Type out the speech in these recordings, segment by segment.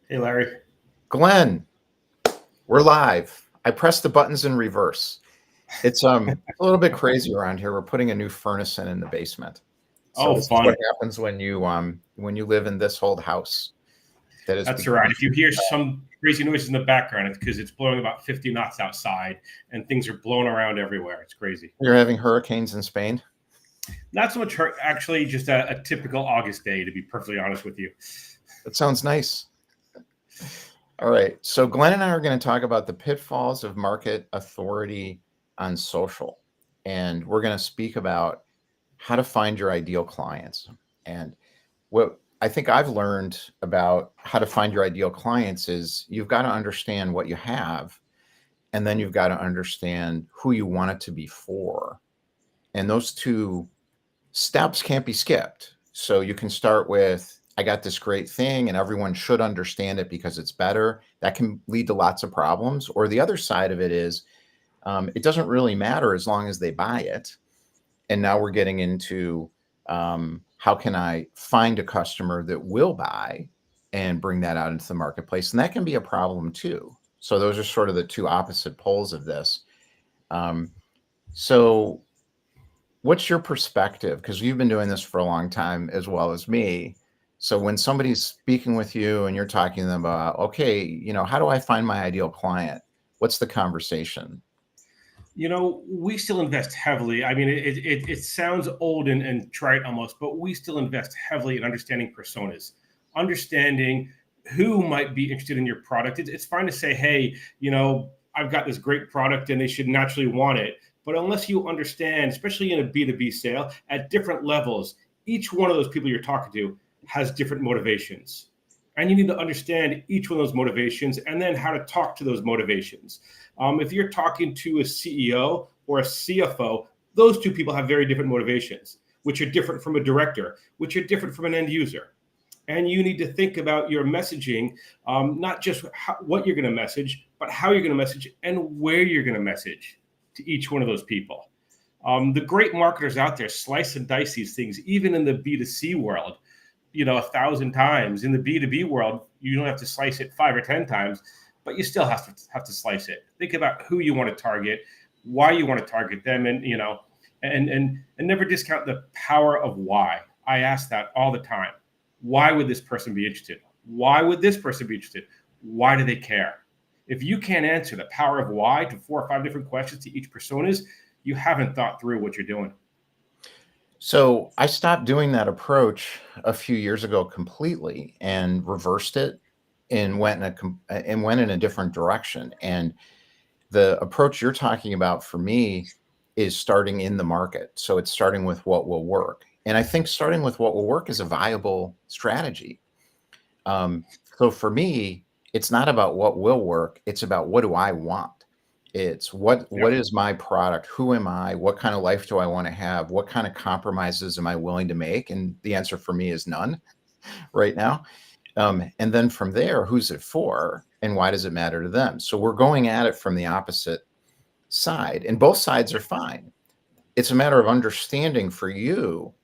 Hey, Larry. Glenn, we're live. I pressed the buttons in reverse. It's a little bit crazy around here. We're putting a new furnace in the basement. So Oh, this is what fun. happens when you live in this old house that has That's become. right. If you hear some crazy noises in the background, it's because it's blowing about 50 knots outside and things are blowing around everywhere. It's crazy. You're having hurricanes in Spain. Not so much hurt, actually, just a typical August day, to be perfectly honest with you. That sounds nice. All right. So Glenn and I are going to talk about the pitfalls of market authority on social. And we're going to speak about how to find your ideal clients. And what I think I've learned about how to find your ideal clients is you've got to understand what you have, and then you've got to understand who you want it to be for. And those two steps can't be skipped. So you can start with, I got this great thing and everyone should understand it because it's better. That can lead to lots of problems. Or the other side of it is, it doesn't really matter as long as they buy it. And now we're getting into how can I find a customer that will buy and bring that out into the marketplace? And that can be a problem too. So those are sort of the two opposite poles of this. Um, so what's your perspective? Because you've been doing this for a long time as well as me. So when somebody's speaking with you and you're talking to them about, okay, how do I find my ideal client? What's the conversation? We still invest heavily. I mean, it sounds old and trite almost, but we still invest heavily in understanding personas, understanding who might be interested in your product. It's fine to say, hey, I've got this great product and they should naturally want it. But unless you understand, especially in a B2B sale, at different levels, each one of those people you're talking to has different motivations. And you need to understand each one of those motivations and then how to talk to those motivations. If you're talking to a CEO or a CFO, those two people have very different motivations, which are different from a director, which are different from an end user. And you need to think about your messaging, not just what you're going to message, but how you're going to message and where you're going to message to each one of those people. The great marketers out there slice and dice these things, even in the B2C world, 1,000 times. In the B2B world, you don't have to slice it 5 or 10 times, but you still have to slice it. Think about who you want to target, why you want to target them, and never discount the power of why. I ask that all the time. Why would this person be interested? Why would this person be interested? Why do they care? If you can't answer the power of why to 4 or 5 different questions to each personas, you haven't thought through what you're doing. So I stopped doing that approach a few years ago completely and reversed it and went in a different direction. And the approach you're talking about for me is starting in the market. So it's starting with what will work. And I think starting with what will work is a viable strategy. So for me, it's not about what will work. It's about what do I want? It's what is my product? Who am I? What kind of life do I want to have? What kind of compromises am I willing to make? And the answer for me is none right now. And then from there, who's it for? And why does it matter to them? So we're going at it from the opposite side, and both sides are fine. It's a matter of understanding for you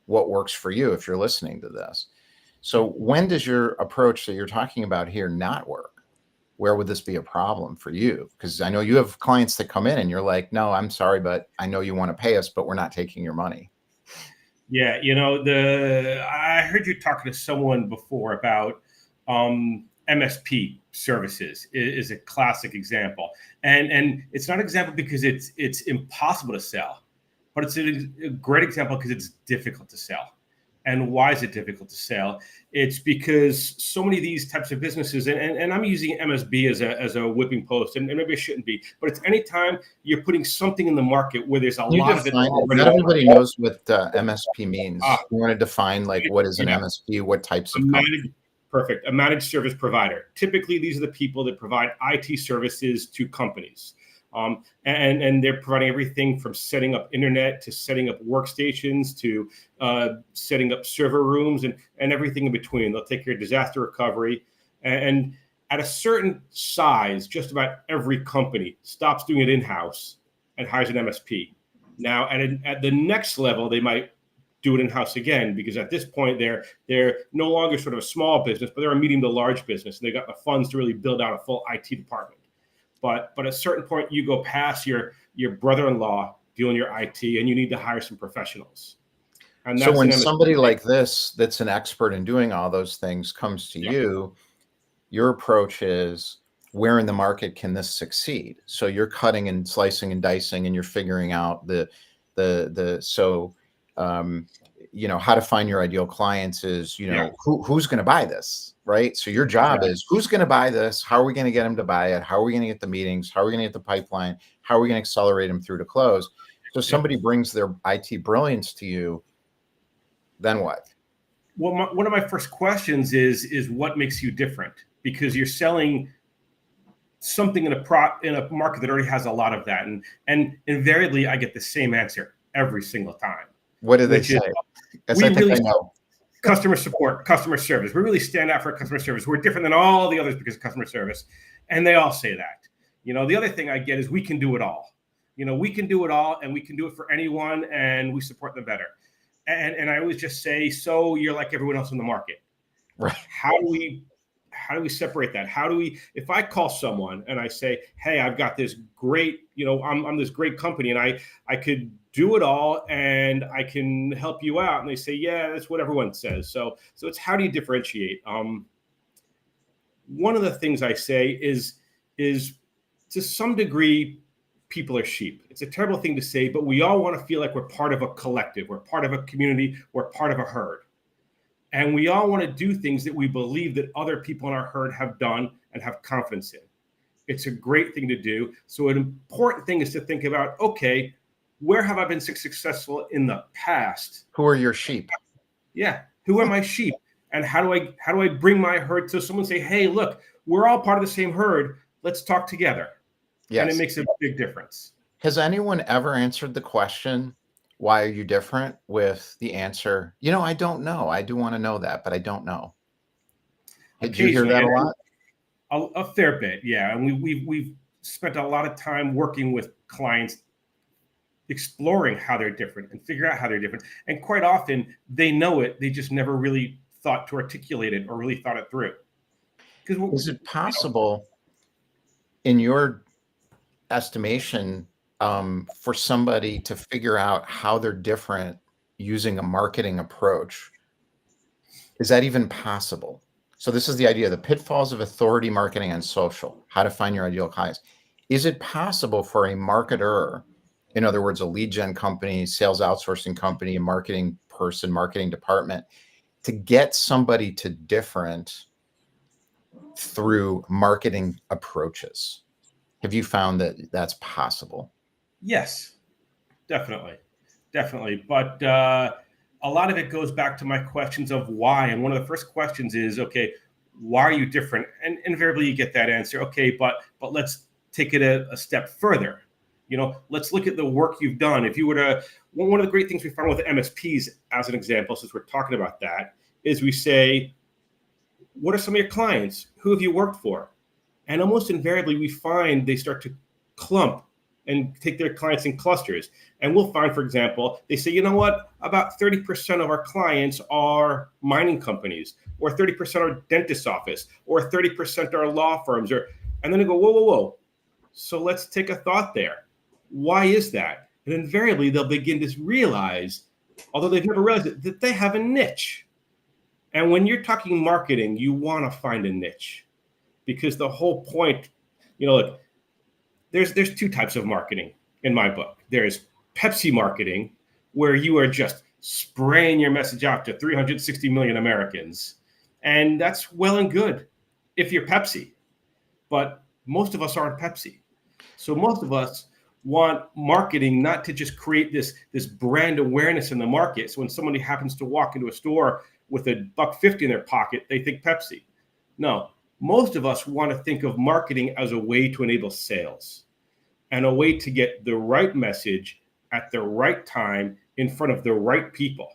what works for you if you're listening to this. So when does your approach that you're talking about here not work? Where would this be a problem for you? Because I know you have clients that come in and you're like, no, I'm sorry, but I know you want to pay us, but we're not taking your money. Yeah, I heard you talking to someone before about MSP services is a classic example, and it's not an example because it's impossible to sell, but it's a great example because it's difficult to sell. And why is it difficult to sell? It's because so many of these types of businesses, and I'm using MSB as a whipping post, and maybe it shouldn't be, but it's anytime you're putting something in the market where there's a lot of it already. Not everybody knows what MSP means. You want to define what is an MSP, what types of companies? Perfect. A managed service provider. Typically, these are the people that provide IT services to companies. And they're providing everything from setting up internet to setting up workstations to setting up server rooms and everything in between. They'll take care of disaster recovery. And at a certain size, just about every company stops doing it in-house and hires an MSP. Now, at the next level, they might do it in-house again, because at this point they're no longer sort of a small business, but they're a medium to large business, and they got the funds to really build out a full IT department. But at a certain point, you go past your brother-in-law doing your IT, and you need to hire some professionals. And So that's when an MSP. somebody like this, that's an expert in doing all those things, comes to you, your approach is, where in the market can this succeed? So you're cutting and slicing and dicing, and you're figuring out how to find your ideal clients is, who's going to buy this, right? So your job is, who's going to buy this? How are we going to get them to buy it? How are we going to get the meetings? How are we going to get the pipeline? How are we going to accelerate them through to close? So somebody brings their IT brilliance to you, then what? Well, one of my first questions is what makes you different? Because you're selling something in a market that already has a lot of that, and invariably I get the same answer every single time. What do they say? We really know customer support, customer service. We really stand out for customer service. We're different than all the others because of customer service, and they all say that. The other thing I get is we can do it all. We can do it all, and we can do it for anyone, and we support them better. And I always just say, so you're like everyone else in the market. Right. How do we separate that? If I call someone and I say, hey, I've got this great, I'm this great company, and I could do it all and I can help you out. And they say, yeah, that's what everyone says. So it's, how do you differentiate? One of the things I say is to some degree, people are sheep. It's a terrible thing to say, but we all want to feel like we're part of a collective. We're part of a community. We're part of a herd. And we all want to do things that we believe that other people in our herd have done and have confidence in. It's a great thing to do. So an important thing is to think about, okay, where have I been successful in the past? Who are your sheep? Yeah. Who are my sheep? And how do I bring my herd to someone, say, hey, look, we're all part of the same herd. Let's talk together. Yes. And it makes a big difference. Has anyone ever answered the question, why are you different, with the answer, I don't know. I do want to know that, but I don't know? Did you hear that a lot? A fair bit, yeah. And we've spent a lot of time working with clients, exploring how they're different and figure out how they're different. And quite often they know it, they just never really thought to articulate it or really thought it through. Is it possible, in your estimation, for somebody to figure out how they're different using a marketing approach? Is that even possible? So this is the idea, the pitfalls of authority marketing on social, how to find your ideal clients. Is it possible for a marketer, in other words, a lead gen company, sales outsourcing company, a marketing person, marketing department, to get somebody to different through marketing approaches? Have you found that that's possible? Yes, definitely. But a lot of it goes back to my questions of why. And one of the first questions is, okay, why are you different? And invariably you get that answer. Okay, but let's take it a step further. Let's look at the work you've done. If you were to, one of the great things we found with MSPs, as an example, since we're talking about that, is we say, what are some of your clients? Who have you worked for? And almost invariably, we find they start to clump and take their clients in clusters. And we'll find, for example, they say, you know what, about 30% of our clients are mining companies, or 30% are dentist office, or 30% are law firms, and then they go, whoa. So let's take a thought there. Why is that? And invariably, they'll begin to realize, although they've never realized it, that they have a niche. And when you're talking marketing, you want to find a niche, because the whole point, look, there's two types of marketing in my book. There's Pepsi marketing, where you are just spraying your message out to 360 million Americans. And that's well and good if you're Pepsi. But most of us aren't Pepsi. So most of us want marketing not to just create this brand awareness in the market. So when somebody happens to walk into a store with $1.50 in their pocket, they think Pepsi. No, most of us want to think of marketing as a way to enable sales and a way to get the right message at the right time in front of the right people.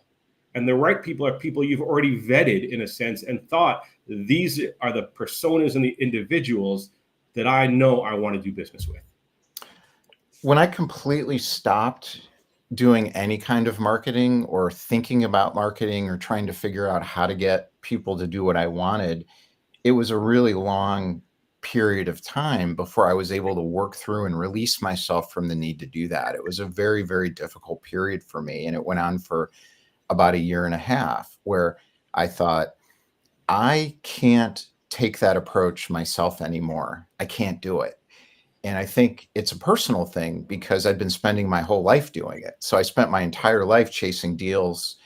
And the right people are people you've already vetted, in a sense, and thought, these are the personas and the individuals that I know I want to do business with. When I completely stopped doing any kind of marketing or thinking about marketing or trying to figure out how to get people to do what I wanted, it was a really long period of time before I was able to work through and release myself from the need to do that. It was a very, very difficult period for me. And it went on for about a year and a half where I thought, I can't take that approach myself anymore. I can't do it. And I think it's a personal thing because I've been spending my whole life doing it. So I spent my entire life chasing deals,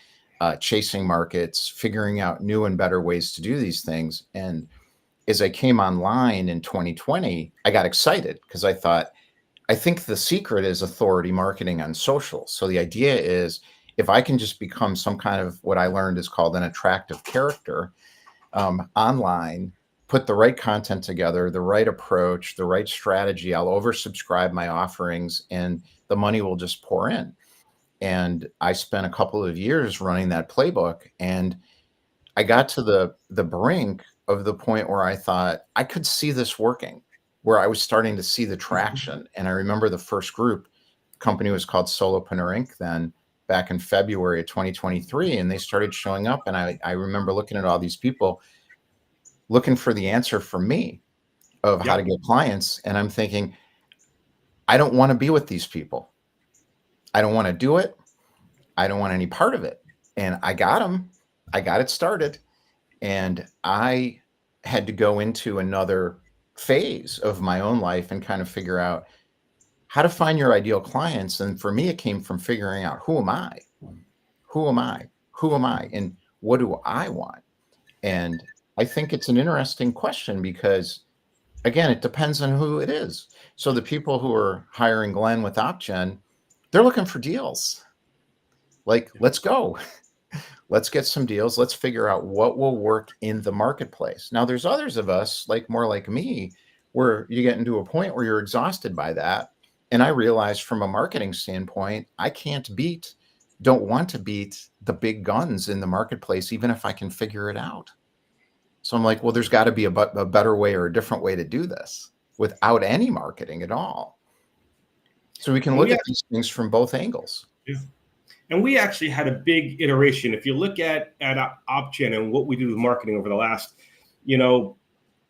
chasing markets, figuring out new and better ways to do these things. And as I came online in 2020, I got excited because I thought, I think the secret is authority marketing on social. So the idea is if I can just become some kind of what I learned is called an attractive character online, put the right content together, the right approach, the right strategy, I'll oversubscribe my offerings and the money will just pour in. And I spent a couple of years running that playbook, and I got to the brink of the point where I thought I could see this working, where I was starting to see the traction. And I remember the first group company was called Solopreneur Inc. then back in February of 2023. And they started showing up. And I remember looking at all these people looking for the answer from me of how to Yep. get clients. And I'm thinking, I don't want to be with these people. I don't want to do it. I don't want any part of it. And I got them. I got it started. And I had to go into another phase of my own life and kind of figure out how to find your ideal clients. And for me, it came from figuring out who am I? Who am I? Who am I? And what do I want? And I think it's an interesting question because, again, it depends on who it is. So the people who are hiring Glenn with OpGen, they're looking for deals. Like, let's go. Let's get some deals. Let's figure out what will work in the marketplace. Now, there's others of us, like more like me, where you get into a point where you're exhausted by that. And I realized from a marketing standpoint, I don't want to beat the big guns in the marketplace, even if I can figure it out. So I'm like, well, there's got to be a better way or a different way to do this without any marketing at all. So we can And look we at these things from both angles. actually, and we actually had a big iteration. If you look at OpGen and what we do with marketing over the last,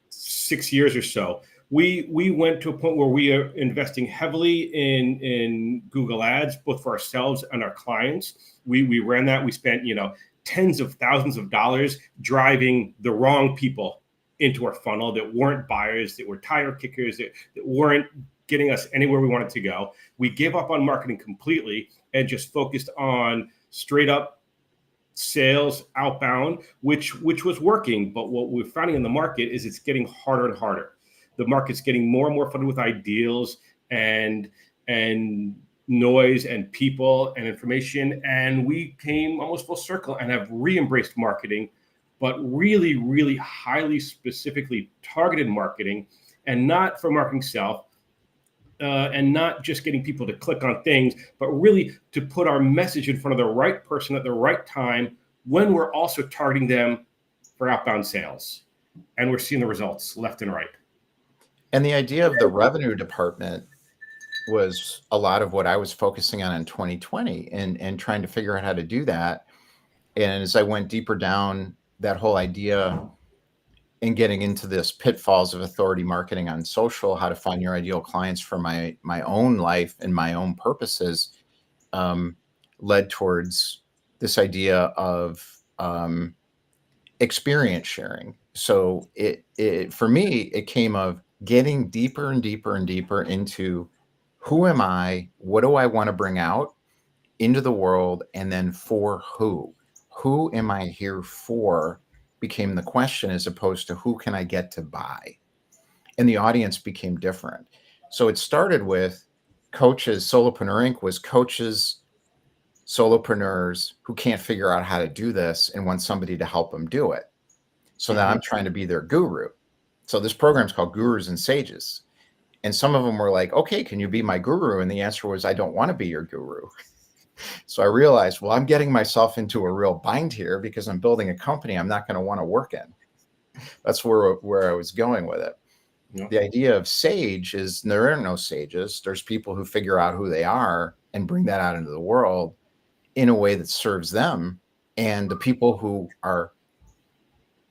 6 years or so, we went to a point where we are investing heavily in Google Ads, both for ourselves and our clients. We ran that. We spent tens of thousands of dollars driving the wrong people into our funnel that weren't buyers, that were tire kickers, that weren't getting us anywhere we wanted to go. We gave up on marketing completely and just focused on straight up sales outbound, which was working. But what we're finding in the market is it's getting harder and harder. The market's getting more and more flooded with ideals and noise and people and information. And we came almost full circle and have re-embraced marketing, but really, really highly specifically targeted marketing, and not for marketing self, and not just getting people to click on things, but really to put our message in front of the right person at the right time when we're also targeting them for outbound sales. And we're seeing the results left and right. And the idea of the revenue department was a lot of what I was focusing on in 2020 and trying to figure out how to do that. And as I went deeper down that whole idea and getting into this pitfalls of authority marketing on social, how to find your ideal clients for my own life and my own purposes, led towards this idea of experience sharing. So it for me, it came of getting deeper and deeper and deeper into who am I? What do I want to bring out into the world? And then for who? Who am I here for? Became the question as opposed to who can I get to buy? And the audience became different. So it started with coaches. Solopreneur Inc. was coaches, solopreneurs who can't figure out how to do this and want somebody to help them do it. So now I'm trying to be their guru. So this program is called Gurus and Sages. And some of them were like, okay, can you be my guru? And the answer was, I don't want to be your guru. So I realized, well, I'm getting myself into a real bind here because I'm building a company I'm not going to want to work in. That's where I was going with it. Yeah. The idea of sage is there are no sages. There's people who figure out who they are and bring that out into the world in a way that serves them and the people who are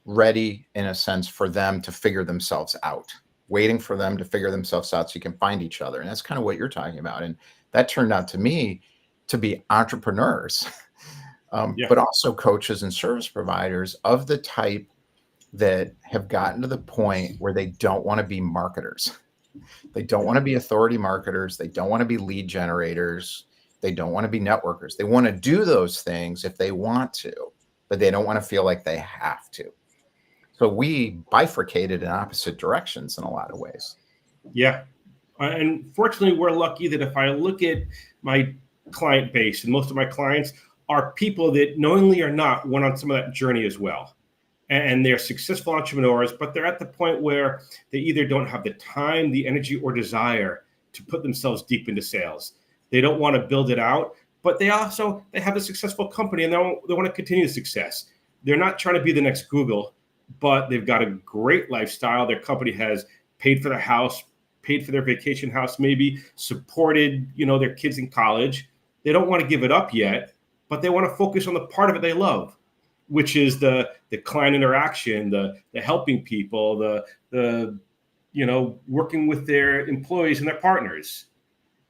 ready, in a sense, for them to figure themselves out, waiting for them to figure themselves out so you can find each other. And that's kind of what you're talking about. And that turned out to me to be entrepreneurs, Yeah. but also coaches and service providers of the type that have gotten to the point where they don't want to be marketers. They don't want to be authority marketers. They don't want to be lead generators. They don't want to be networkers. They want to do those things if they want to, but they don't want to feel like they have to. So we bifurcated in opposite directions in a lot of ways. Yeah. And fortunately, we're lucky that if I look at my client base, and most of my clients are people that knowingly or not went on some of that journey as well. And they're successful entrepreneurs, but they're at the point where they either don't have the time, the energy, or desire to put themselves deep into sales. They don't want to build it out, but they have a successful company and they want to continue success. They're not trying to be the next Google, but they've got a great lifestyle. Their company has paid for their house, paid for their vacation house, maybe supported, their kids in college. They don't want to give it up yet, but they want to focus on the part of it they love, which is the client interaction, the helping people, the working with their employees and their partners.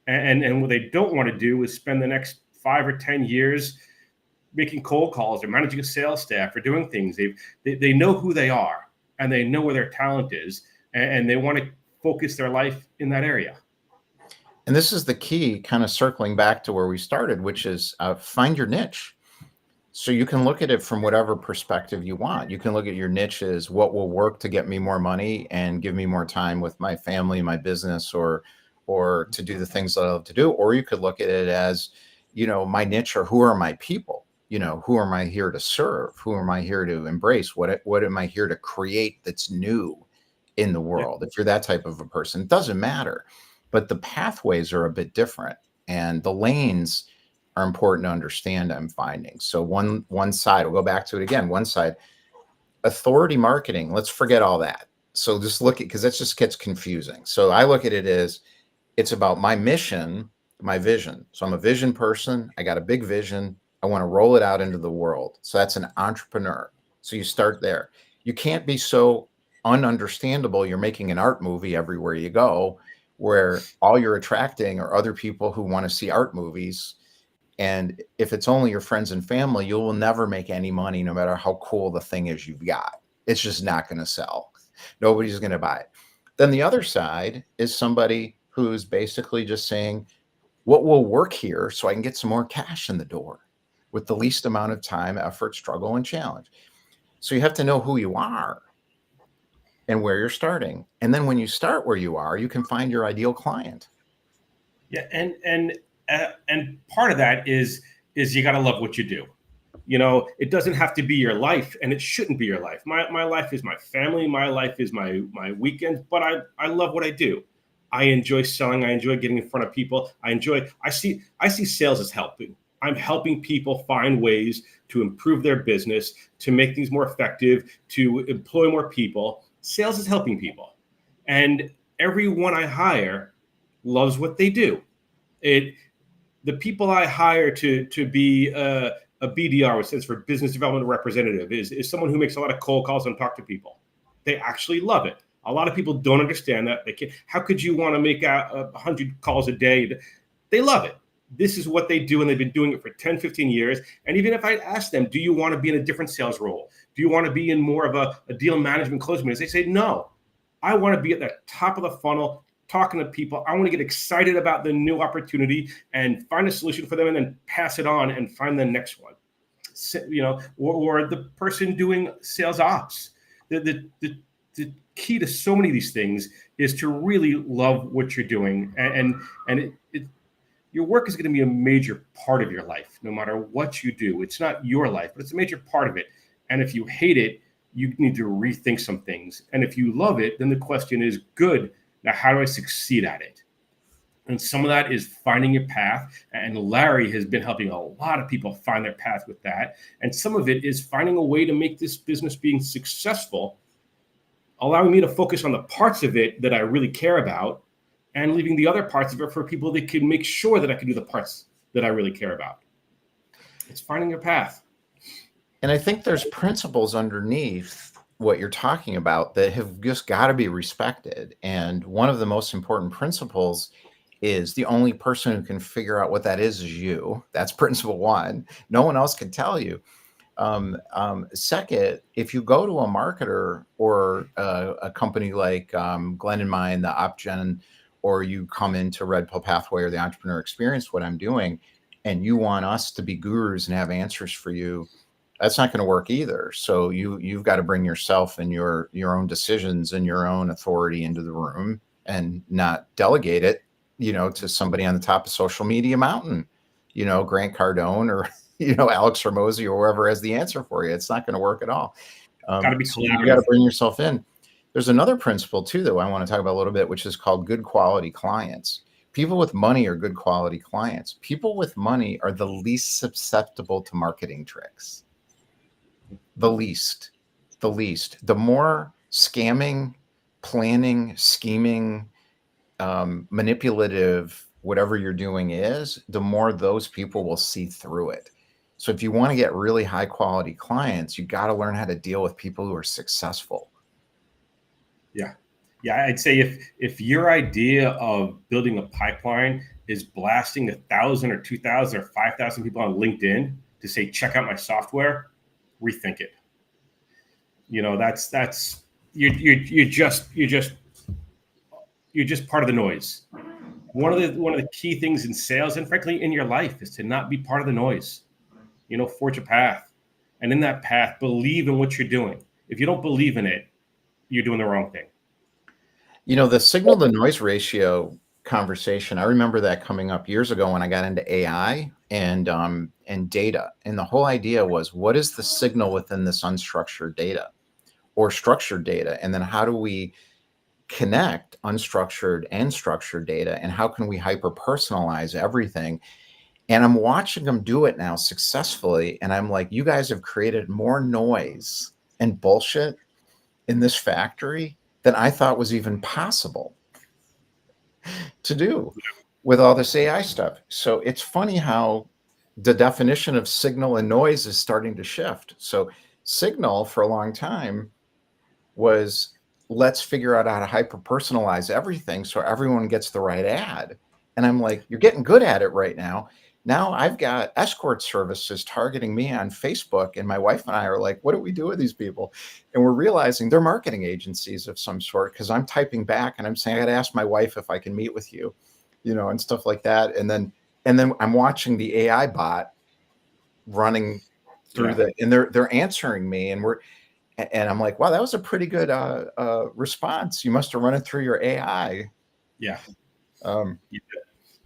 And what they don't want to do is spend the next 5 or 10 years making cold calls or managing a sales staff or doing things. They know who they are and they know where their talent is, and they want to focus their life in that area. And this is the key, kind of circling back to where we started, which is find your niche. So you can look at it from whatever perspective you want. You can look at your niche as what will work to get me more money and give me more time with my family, my business, or to do the things that I love to do. Or you could look at it as, my niche, or who are my people? Who am I here to serve? Who am I here to embrace? What am I here to create that's new in the world? If you're that type of a person, it doesn't matter. But the pathways are a bit different, and the lanes are important to understand, I'm finding. So one side, we'll go back to it again. One side, authority marketing, let's forget all that. So just look at, because that just gets confusing. So I look at it as it's about my mission, my vision. So I'm a vision person. I got a big vision. I want to roll it out into the world. So that's an entrepreneur. So you start there. You can't be so ununderstandable. You're making an art movie everywhere you go, where all you're attracting are other people who want to see art movies. And if it's only your friends and family, you will never make any money, no matter how cool the thing is you've got. It's just not going to sell. Nobody's going to buy it. Then the other side is somebody who's basically just saying, what will work here so I can get some more cash in the door with the least amount of time, effort, struggle, and challenge. So you have to know who you are and where you're starting. And then when you start where you are, you can find your ideal client. Yeah. And part of that is you got to love what you do. It doesn't have to be your life, and it shouldn't be your life. My life is my family. My life is my weekends, but I love what I do. I enjoy selling. I enjoy getting in front of people. I see sales as helping. I'm helping people find ways to improve their business, to make things more effective, to employ more people. Sales is helping people. And everyone I hire loves what they do. The people I hire to be a BDR, which stands for business development representative, is someone who makes a lot of cold calls and talk to people. They actually love it. A lot of people don't understand that. How could you want to make 100 calls a day? They love it. This is what they do, and they've been doing it for 10, 15 years. And even if I ask them, do you want to be in a different sales role? Do you want to be in more of a deal management closing business? They say, no, I want to be at the top of the funnel, talking to people. I want to get excited about the new opportunity and find a solution for them and then pass it on and find the next one. Or the person doing sales ops. The key to so many of these things is to really love what you're doing. And your work is going to be a major part of your life, no matter what you do. It's not your life, but it's a major part of it. And if you hate it, you need to rethink some things. And if you love it, then the question is, good, now how do I succeed at it? And some of that is finding your path. And Larry has been helping a lot of people find their path with that. And some of it is finding a way to make this business being successful, allowing me to focus on the parts of it that I really care about, and leaving the other parts of it for people that can make sure that I can do the parts that I really care about. It's finding your path. And I think there's principles underneath what you're talking about that have just got to be respected. And one of the most important principles is the only person who can figure out what that is you. That's principle one. No one else can tell you. Second, if you go to a marketer or a company like Glenn and mine, the OpGen, or you come into Red Pill Pathway or the Entrepreneur Experience, what I'm doing, and you want us to be gurus and have answers for you, that's not going to work either. So you've got to bring yourself and your own decisions and your own authority into the room and not delegate it, to somebody on the top of social media mountain, Grant Cardone or Alex Hormozy or whoever has the answer for you. It's not going to work at all. Got to be So you got collaborative. to bring yourself in. There's another principle too that I want to talk about a little bit, which is called good quality clients. People with money are good quality clients. People with money are the least susceptible to marketing tricks. The least. The more scamming, planning, scheming, manipulative, whatever you're doing is, the more those people will see through it. So if you want to get really high quality clients, you got to learn how to deal with people who are successful. Yeah, I'd say if your idea of building a pipeline is blasting 1,000 or 2,000 or 5,000 people on LinkedIn to say, check out my software, rethink it. That's you're just part of the noise. One of the key things in sales and frankly in your life is to not be part of the noise. Forge a path, and in that path, believe in what you're doing. If you don't believe in it, you're doing the wrong thing. The signal to noise ratio conversation, I remember that coming up years ago when I got into AI and data. And the whole idea was, what is the signal within this unstructured data or structured data? And then how do we connect unstructured and structured data? And how can we hyper personalize everything? And I'm watching them do it now successfully. And I'm like, you guys have created more noise and bullshit in this factory than I thought was even possible to do with all this AI stuff. So it's funny how the definition of signal and noise is starting to shift. So signal for a long time was, let's figure out how to hyper personalize everything so everyone gets the right ad. And I'm like, you're getting good at it right now. Now I've got escort services targeting me on Facebook, and my wife and I are like, what do we do with these people? And we're realizing they're marketing agencies of some sort, because I'm typing back and I'm saying, I got to ask my wife if I can meet with you, and stuff like that. And then I'm watching the AI bot running through and they're answering me, and I'm like, wow, that was a pretty good response. You must have run it through your AI. Yeah.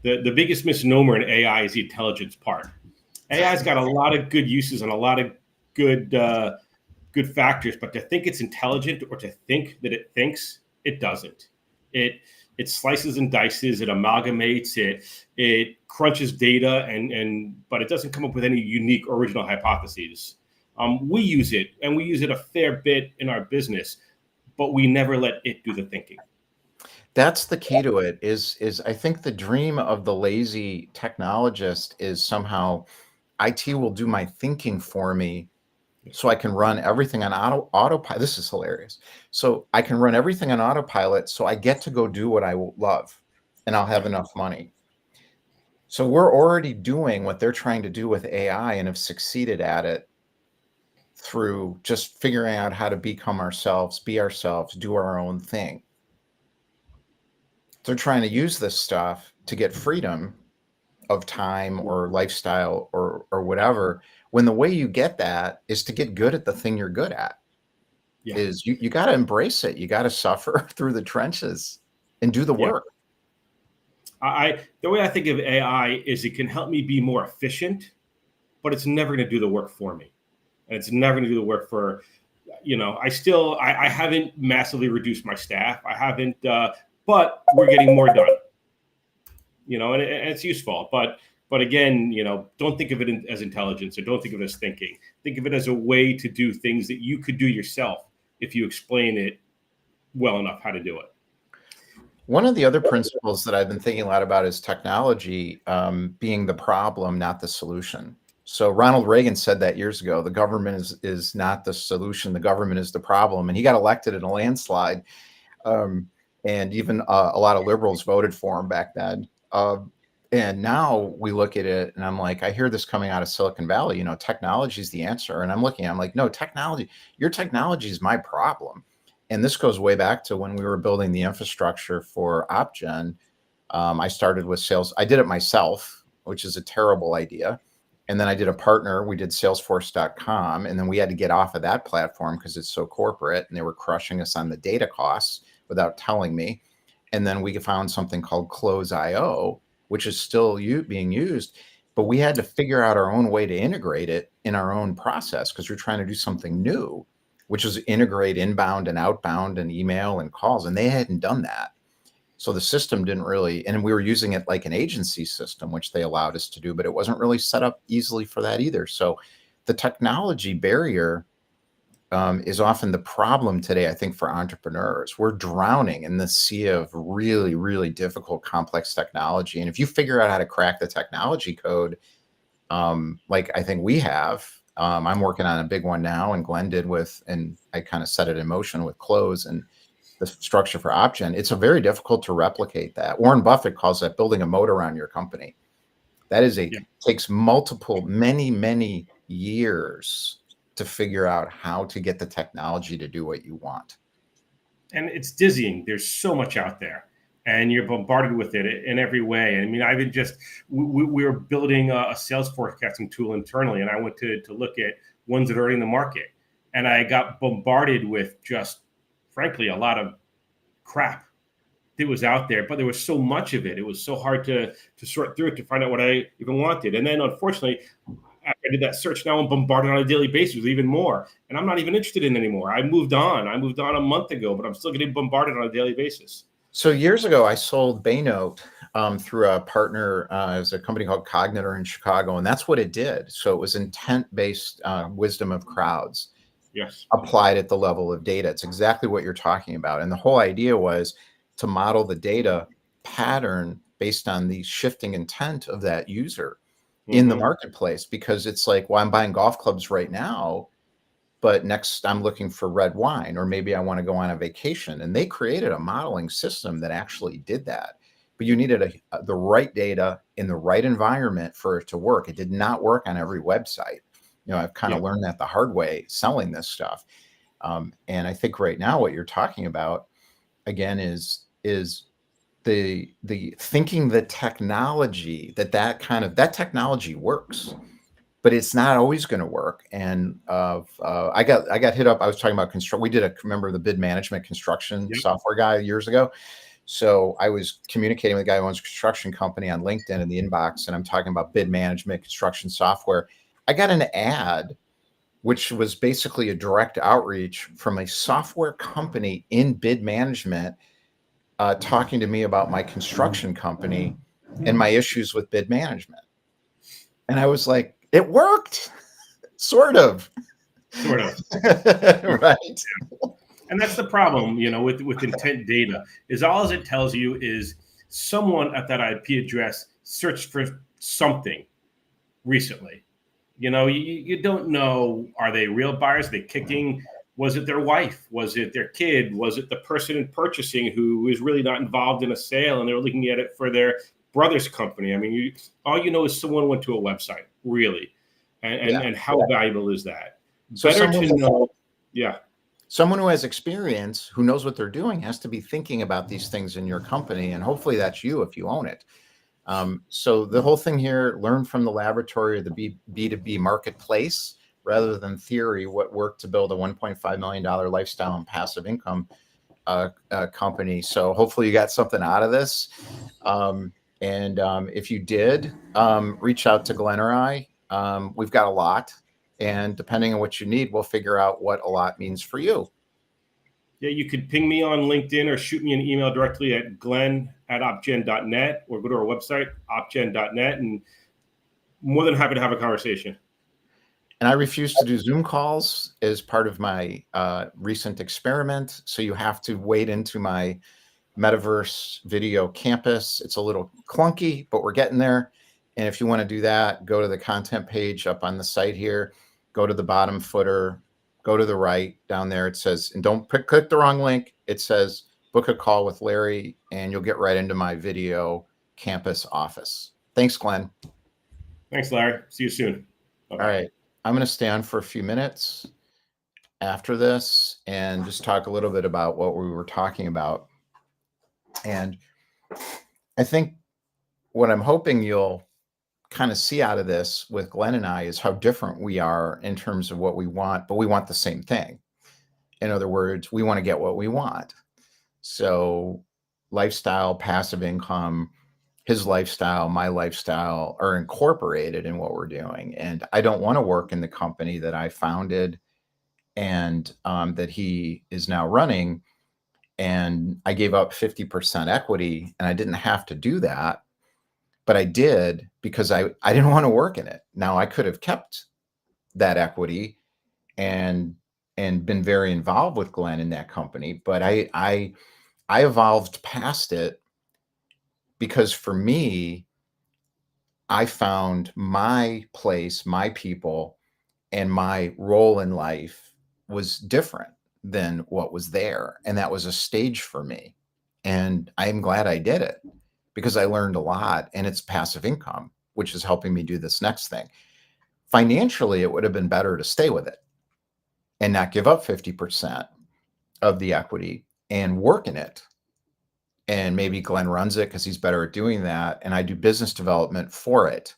The biggest misnomer in AI is the intelligence part. AI's got a lot of good uses and a lot of good factors, but to think it's intelligent or to think that it thinks, it doesn't. It slices and dices, it amalgamates, it crunches data, but it doesn't come up with any unique original hypotheses. We use it, and we use it a fair bit in our business, but we never let it do the thinking. That's the key to it. Is I think the dream of the lazy technologist is somehow IT will do my thinking for me, so I can run everything on autopilot. This is hilarious. So I can run everything on autopilot, so I get to go do what I love, and I'll have enough money. So we're already doing what they're trying to do with AI and have succeeded at it through just figuring out how to become ourselves, be ourselves, do our own thing. They're trying to use this stuff to get freedom of time or lifestyle or whatever, when the way you get that is to get good at the thing you're good at. Is you got to embrace it. You got to suffer through the trenches and do the work. The way I think of AI is it can help me be more efficient, but it's never going to do the work for me. And it's never going to do the work for, I haven't massively reduced my staff. I haven't, but we're getting more done, and it's useful. But again, don't think of it as intelligence, or don't think of it as thinking. Think of it as a way to do things that you could do yourself if you explain it well enough how to do it. One of the other principles that I've been thinking a lot about is technology being the problem, not the solution. So Ronald Reagan said that years ago. The government is not the solution. The government is the problem, and he got elected in a landslide. Um, and even a lot of liberals voted for him back then. And now we look at it, and I'm like, I hear this coming out of Silicon Valley. Technology is the answer, and I'm like, no, your technology is my problem. And this goes way back to when we were building the infrastructure for OpGen. I started with sales. I did it myself, which is a terrible idea. And then I did a partner. We did Salesforce.com, and then we had to get off of that platform because it's so corporate, and they were crushing us on the data costs without telling me. And then we found something called Close.io, which is still being used, but we had to figure out our own way to integrate it in our own process because we're trying to do something new, which is integrate inbound and outbound and email and calls, and they hadn't done that. So the system didn't really, and we were using it like an agency system, which they allowed us to do, but it wasn't really set up easily for that either. So the technology barrier is often the problem today, I think, for entrepreneurs. We're drowning in the sea of really, really difficult, complex technology. And if you figure out how to crack the technology code, like I think we have, I'm working on a big one now, and Glenn did and I kind of set it in motion with Close and the structure for OpGen. It's a very difficult to replicate that. Warren Buffett calls that building a moat around your company. That is Yeah. takes many years to figure out how to get the technology to do what you want. And it's dizzying. There's so much out there, and you're bombarded with it in every way. I mean, we were building a sales forecasting tool internally, and I went to look at ones that are already in the market, and I got bombarded with just, frankly, a lot of crap that was out there, but there was so much of it. It was so hard to sort through it to find out what I even wanted. And then, unfortunately, after I did that search, now I'm bombarded on a daily basis with even more, and I'm not even interested in anymore. I moved on a month ago, but I'm still getting bombarded on a daily basis. So years ago, I sold Baynote through a partner. It was a company called Cognitor in Chicago, and that's what it did. So it was intent-based wisdom of crowds. Yes. Applied at the level of data. It's exactly what you're talking about. And the whole idea was to model the data pattern based on the shifting intent of that user in the marketplace. Because it's like, well, I'm buying golf clubs right now, but next I'm looking for red wine, or maybe I want to go on a vacation. And they created a modeling system that actually did that. But you needed the right data in the right environment for it to work. It did not work on every website. I've kind of learned that the hard way selling this stuff. And I think right now what you're talking about, again, is the thinking the technology that technology works, but it's not always going to work. And I got hit up. I was talking about construct. We did remember the bid management construction software guy years ago. So I was communicating with a guy who owns a construction company on LinkedIn in the inbox, and I'm talking about bid management construction software. I got an ad, which was basically a direct outreach from a software company in bid management, talking to me about my construction company and my issues with bid management. And I was like, it worked, sort of. Right. And that's the problem, with intent data, is all it tells you is someone at that IP address searched for something recently. You don't know, are they real buyers? Are they kicking? Was it their wife? Was it their kid? Was it the person in purchasing who is really not involved in a sale and they're looking at it for their brother's company? I mean, all you know is someone went to a website, really. And how valuable is that? So Better to know. Yeah. Someone who has experience, who knows what they're doing, has to be thinking about these things in your company. And hopefully that's you if you own it. So the whole thing here, learn from the laboratory of the B2B marketplace rather than theory, what worked to build a $1.5 million lifestyle and passive income company. So hopefully you got something out of this. If you did, reach out to Glenn or I. We've got a lot. And depending on what you need, we'll figure out what a lot means for you. Yeah, you could ping me on LinkedIn or shoot me an email directly at glenn@opgen.net, or go to our website, opgen.net, and more than happy to have a conversation. And I refuse to do Zoom calls as part of my recent experiment. So you have to wade into my metaverse video campus. It's a little clunky, but we're getting there. And if you want to do that, go to the content page up on the site here, go to the bottom footer, go to the right down there. It says, and don't click the wrong link. It says book a call with Larry, and you'll get right into my video campus office. Thanks, Glenn. Thanks, Larry. See you soon. Bye-bye. All right. I'm going to stay on for a few minutes after this and just talk a little bit about what we were talking about. And I think what I'm hoping you'll kind of see out of this with Glenn and I is how different we are in terms of what we want, but we want the same thing. In other words, we want to get what we want. So lifestyle, passive income, his lifestyle, my lifestyle are incorporated in what we're doing. And I don't want to work in the company that I founded and that he is now running. And I gave up 50% equity, and I didn't have to do that, but I did because I didn't want to work in it. Now I could have kept that equity and been very involved with Glenn in that company, but I evolved past it because for me, I found my place, my people, and my role in life was different than what was there. And that was a stage for me. And I'm glad I did it because I learned a lot, and it's passive income, which is helping me do this next thing. Financially, it would have been better to stay with it and not give up 50% of the equity and work in it. And maybe Glenn runs it because he's better at doing that. And I do business development for it,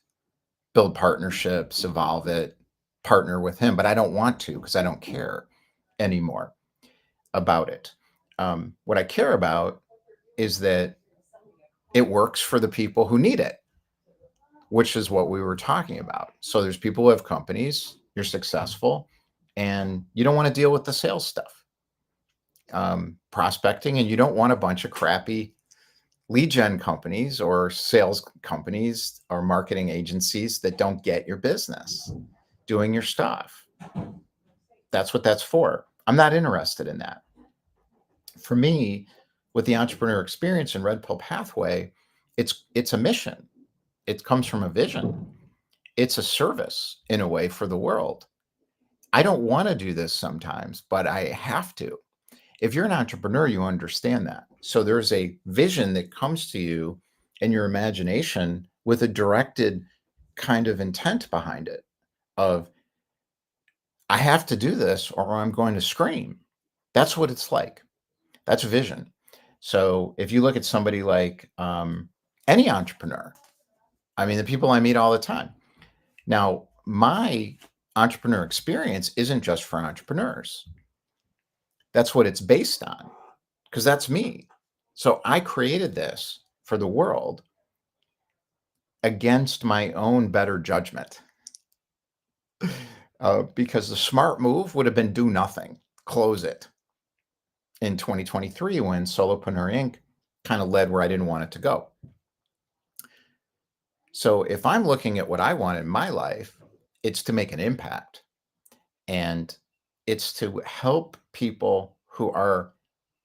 build partnerships, evolve it, partner with him. But I don't want to because I don't care anymore about it. What I care about is that it works for the people who need it, which is what we were talking about. So there's people who have companies, you're successful, and you don't want to deal with the sales stuff, prospecting, and you don't want a bunch of crappy lead gen companies or sales companies or marketing agencies that don't get your business doing your stuff. That's what that's for. I'm not interested in that. For me, with the entrepreneur experience and Red Pill Pathway, it's a mission. It comes from a vision. It's a service in a way for the world. I don't want to do this sometimes, but I have to. If you're an entrepreneur, you understand that. So there's a vision that comes to you in your imagination with a directed kind of intent behind it of, I have to do this or I'm going to scream. That's what it's like. That's vision. So if you look at somebody like any entrepreneur, I mean, the people I meet all the time. Now, my entrepreneur experience isn't just for entrepreneurs. That's what it's based on, because that's me. So I created this for the world against my own better judgment. Because the smart move would have been do nothing, close it in 2023 when Solopreneur Inc. kind of led where I didn't want it to go. So if I'm looking at what I want in my life, it's to make an impact. And it's to help people who are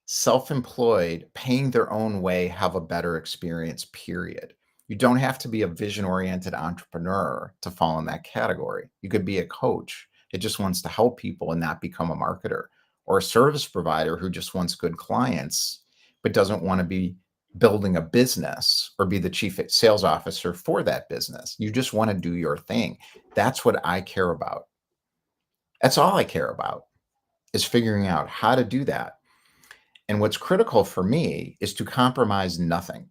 self-employed, paying their own way, have a better experience, period. You don't have to be a vision-oriented entrepreneur to fall in that category. You could be a coach that just wants to help people and not become a marketer, or a service provider who just wants good clients, but doesn't want to be building a business or be the chief sales officer for that business. You just want to do your thing. That's what I care about. That's all I care about, is figuring out how to do that. And what's critical for me is to compromise nothing.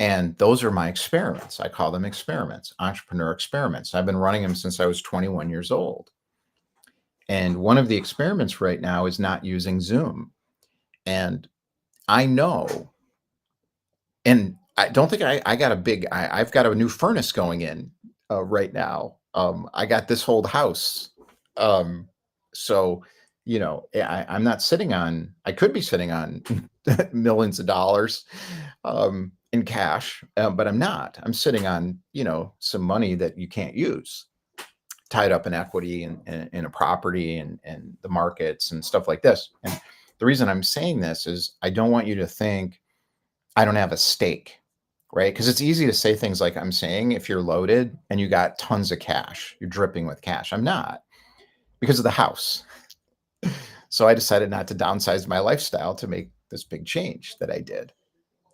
And those are my experiments. I call them experiments, entrepreneur experiments. I've been running them since I was 21 years old. And one of the experiments right now is not using Zoom. And I know, and I don't think I got a big, I've got a new furnace going in right now. I got this old house. So, you know, I'm not sitting on, I could be sitting on millions of dollars in cash, but I'm not. I'm sitting on, you know, some money that you can't use, tied up in equity and in a property and the markets and stuff like this. And the reason I'm saying this is I don't want you to think I don't have a stake, right? Because it's easy to say things like I'm saying if you're loaded and you got tons of cash, you're dripping with cash. I'm not, because of the house. So I decided not to downsize my lifestyle to make this big change that I did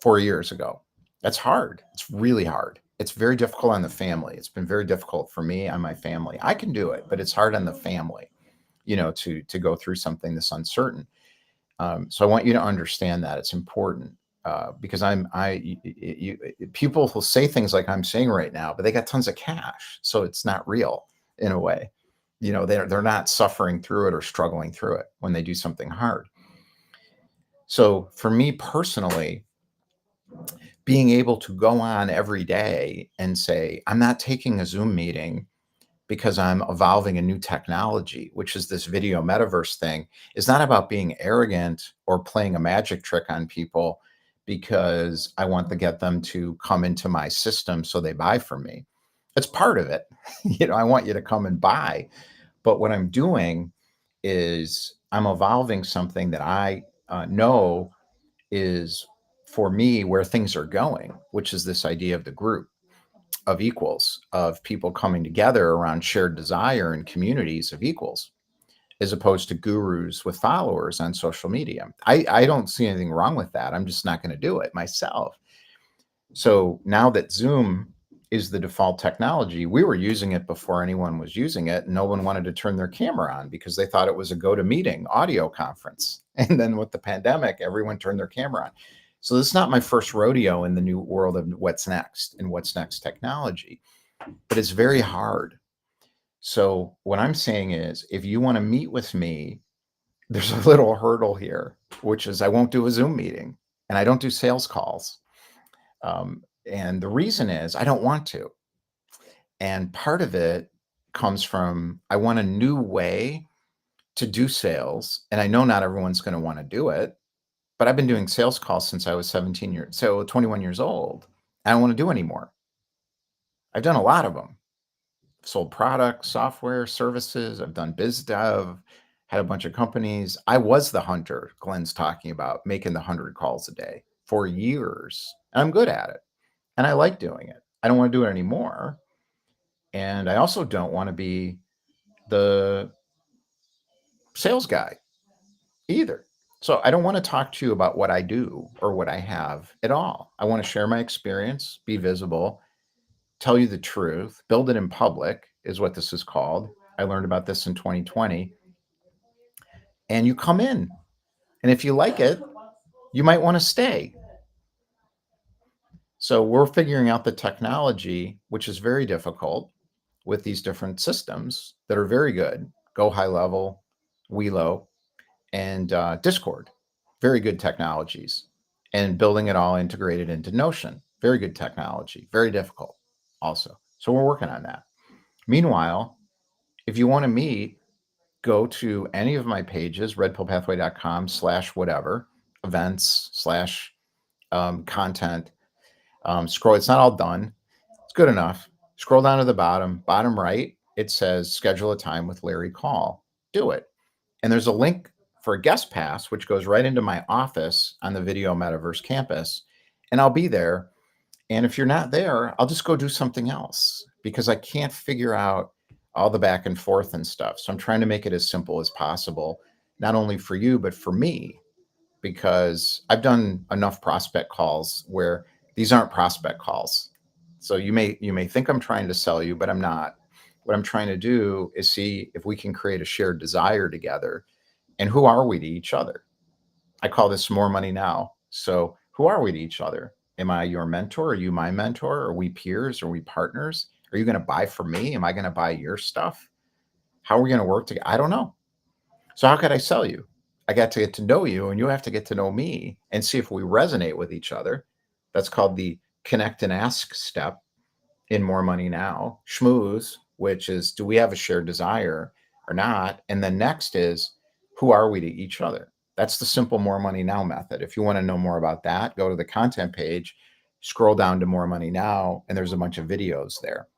4 years ago. That's hard. It's really hard. It's very difficult on the family. It's been very difficult for me and my family. I can do it, but it's hard on the family, to go through something this uncertain. So I want you to understand that it's important, because people will say things like I'm saying right now, but they got tons of cash, so it's not real in a way. They're not suffering through it or struggling through it when they do something hard. So for me personally, being able to go on every day and say, I'm not taking a Zoom meeting because I'm evolving a new technology, which is this video metaverse thing, is not about being arrogant or playing a magic trick on people because I want to get them to come into my system so they buy from me. It's part of it. I want you to come and buy. But what I'm doing is I'm evolving something that I know is for me where things are going, which is this idea of the group of equals, of people coming together around shared desire and communities of equals, as opposed to gurus with followers on social media. I don't see anything wrong with that. I'm just not going to do it myself. So now that Zoom is the default technology, we were using it before anyone was using it. No one wanted to turn their camera on because they thought it was a GoToMeeting audio conference. And then with the pandemic, everyone turned their camera on. So this is not my first rodeo in the new world of what's next and what's next technology, but it's very hard. So what I'm saying is, if you want to meet with me, there's a little hurdle here, which is I won't do a Zoom meeting and I don't do sales calls. And the reason is I don't want to. And part of it comes from I want a new way to do sales. And I know not everyone's going to want to do it, but I've been doing sales calls since I was 21 years old. I don't want to do anymore. I've done a lot of them. Sold products, software, services. I've done biz dev, had a bunch of companies. I was the hunter Glenn's talking about, making the 100 calls a day for years. And I'm good at it. And I like doing it. I don't want to do it anymore. And I also don't want to be the sales guy either. So I don't want to talk to you about what I do or what I have at all. I want to share my experience, be visible, tell you the truth, build it in public is what this is called. I learned about this in 2020. And you come in. And if you like it, you might want to stay. So we're figuring out the technology, which is very difficult with these different systems that are very good. Go High Level, Welo, and Discord, very good technologies. And building it all integrated into Notion, very good technology, very difficult also. So we're working on that. Meanwhile, if you want to meet, go to any of my pages, redpillpathway.com/whatever, events/content. Scroll, it's not all done. It's good enough. Scroll down to the bottom right, it says schedule a time with Larry Call. Do it. And there's a link for a guest pass, which goes right into my office on the Video Metaverse campus. And I'll be there. And if you're not there, I'll just go do something else because I can't figure out all the back and forth and stuff. So I'm trying to make it as simple as possible, not only for you, but for me, because I've done enough prospect calls where these aren't prospect calls. So you may think I'm trying to sell you, but I'm not. What I'm trying to do is see if we can create a shared desire together. And who are we to each other? I call this more money now. So who are we to each other? Am I your mentor? Are you my mentor? Are we peers? Are we partners? Are you going to buy from me? Am I going to buy your stuff? How are we going to work together? I don't know. So how could I sell you? I got to get to know you and you have to get to know me and see if we resonate with each other. That's called the connect and ask step in More Money Now. Schmooze, which is, do we have a shared desire or not? And then next is, who are we to each other? That's the simple More Money Now method. If you want to know more about that, go to the content page, scroll down to More Money Now, and there's a bunch of videos there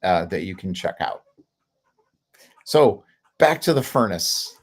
that you can check out. So back to the furnace.